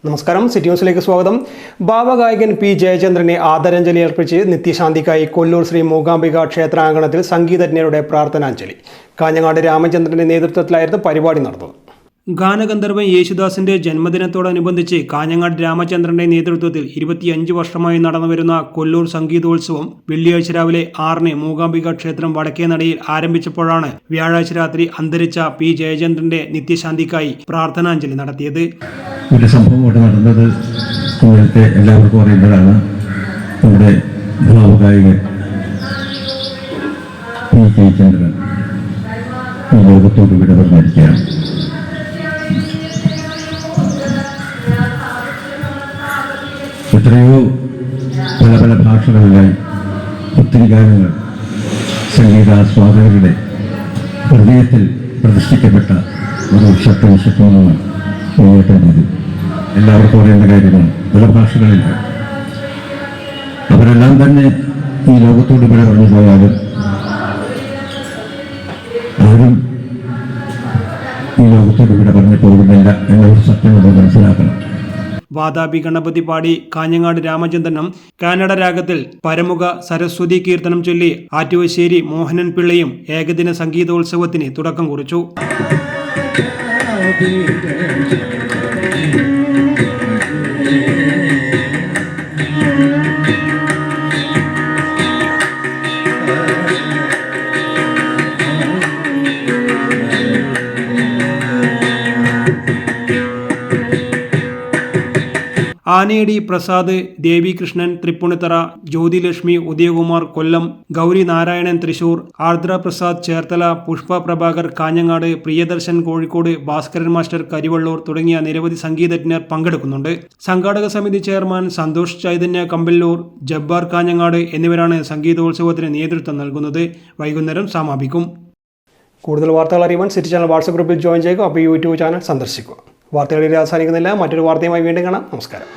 നമസ്കാരം, സിറ്റി ന്യൂസിലേക്ക് സ്വാഗതം. ഭാവഗായകൻ പി ജയചന്ദ്രനെ ആദരാഞ്ജലി അർപ്പിച്ച് നിത്യശാന്തിക്കായി കൊല്ലൂർ ശ്രീ മൂകാംബിക ക്ഷേത്രാങ്കണത്തിൽ സംഗീതജ്ഞരുടെ പ്രാർത്ഥനാഞ്ജലി. കാഞ്ഞങ്ങാട് രാമചന്ദ്രന്റെ നേതൃത്വത്തിലായിരുന്നു പരിപാടി നടന്നത്. ഗാനഗന്ധർവൻ യേശുദാസിന്റെ ജന്മദിനത്തോടനുബന്ധിച്ച് കാഞ്ഞങ്ങാട് രാമചന്ദ്രന്റെ നേതൃത്വത്തിൽ 25 വർഷമായി നടന്നുവരുന്ന കൊല്ലൂർ സംഗീതോത്സവം വെള്ളിയാഴ്ച രാവിലെ 6-ന് മൂകാംബിക ക്ഷേത്രം വടക്കേനടയിൽ ആരംഭിച്ചപ്പോഴാണ് വ്യാഴാഴ്ച രാത്രി അന്തരിച്ച പി ജയചന്ദ്രന്റെ നിത്യശാന്തിക്കായി പ്രാർത്ഥനാഞ്ജലി നടത്തിയത്. ഒരു സംഭവം ഇവിടെ നടന്നത് നേരത്തെ എല്ലാവർക്കും അറിയുന്നതാണ്. നമ്മുടെ ഭാവഗായകൻ പി ജയചന്ദ്രൻ ഈ ലോകത്തോട് വിട പറഞ്ഞിരിക്കുകയാണ്. എത്രയോ പല ഭാഷകളിലായി ഒത്തിരി ഗാനങ്ങൾ സംഗീതാസ്വാദകരുടെ ഹൃദയത്തിൽ പ്രതിഷ്ഠിക്കപ്പെട്ട ഒരു ശബ്ദവിശുദ്ധമാണ് ഉയർത്തുന്നത്. എല്ലാവർക്കും അറിയേണ്ട കാര്യമാണ്. പല ഭാഷകളിൽ അവരെല്ലാം തന്നെ ഈ ലോകത്തോട് വിട പറഞ്ഞു പോയാലും ആരും ഈ ലോകത്തോട് വിട പറഞ്ഞു പോകുന്നില്ല എന്നൊരു സത്യം നമ്മൾ മനസ്സിലാക്കണം. വാതാപി ഗണപതി പാടി കാഞ്ഞങ്ങാട് രാമചന്ദ്രനും കാനഡ രാഗത്തിൽ പരമുഖ സരസ്വതി കീർത്തനം ചൊല്ലി ആറ്റുവശ്ശേരി മോഹനൻ പിള്ളയും ഏകദിന സംഗീതോത്സവത്തിന് തുടക്കം കുറിച്ചു. ആനയടി പ്രസാദ്, ദേവികൃഷ്ണൻ തൃപ്പൂണിത്തറ, ജ്യോതിലക്ഷ്മി ഉദയകുമാർ കൊല്ലം, ഗൗരി നാരായണൻ തൃശൂർ, ആർദ്ര പ്രസാദ് ചേർത്തല, പുഷ്പ പ്രഭാകർ കാഞ്ഞങ്ങാട്, പ്രിയദർശൻ കോഴിക്കോട്, ഭാസ്കരൻ മാസ്റ്റർ കരിവള്ളൂർ തുടങ്ങിയ നിരവധി സംഗീതജ്ഞർ പങ്കെടുക്കുന്നുണ്ട്. സംഘാടക സമിതി ചെയർമാൻ സന്തോഷ് ചൈതന്യ കമ്പല്ലൂർ, ജബ്ബാർ കാഞ്ഞങ്ങാട് എന്നിവരാണ് സംഗീതോത്സവത്തിന് നേതൃത്വം നൽകുന്നത്. വൈകുന്നേരം സമാപിക്കും. കൂടുതൽ വാർത്തകൾ അറിയുവാൻ സിറ്റി ചാനൽ വാട്സ്ആപ്പ് ഗ്രൂപ്പിൽ ജോയിൻ ചെയ്യുക. അപ്പോൾ യൂട്യൂബ് ചാനൽ സന്ദർശിക്കുക. വാർത്തകളിൽ അവസാനിക്കുന്നില്ല. മറ്റൊരു വാർത്തയുമായി വീണ്ടും കാണാം. നമസ്കാരം.